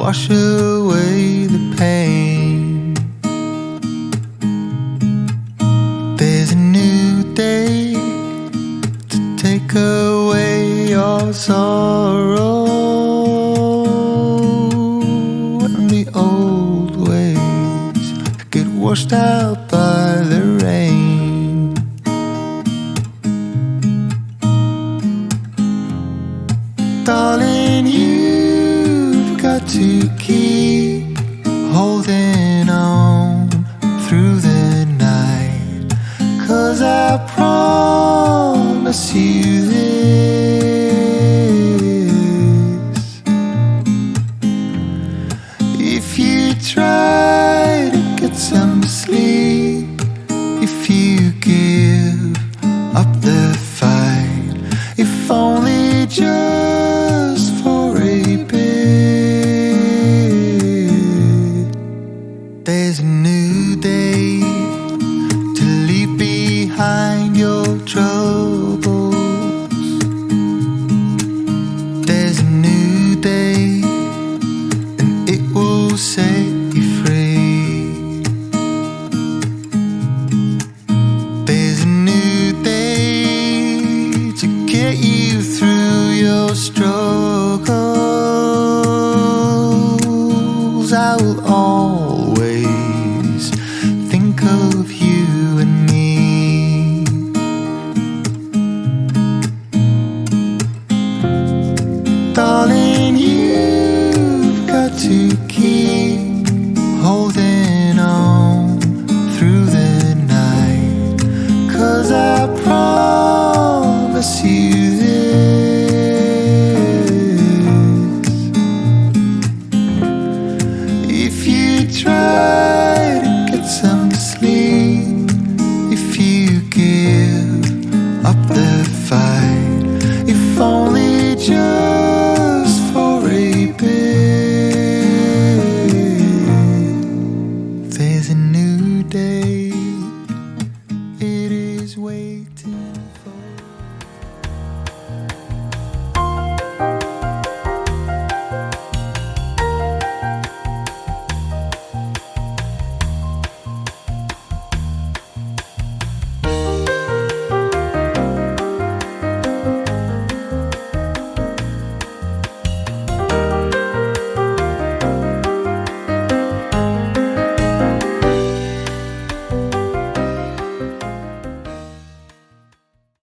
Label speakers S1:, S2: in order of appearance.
S1: wash away the pain. There's a new day to take away your sorrow, and the old ways get washed out by the rain. Darling, you've got to keep holding on through the night, 'cause I promise you this: if you try to get some sleep, if you give up the fight, if only just for a bit, there's a new day to leave behind your troubles. There's a new day, and it will set you free. There's a new day to get you through your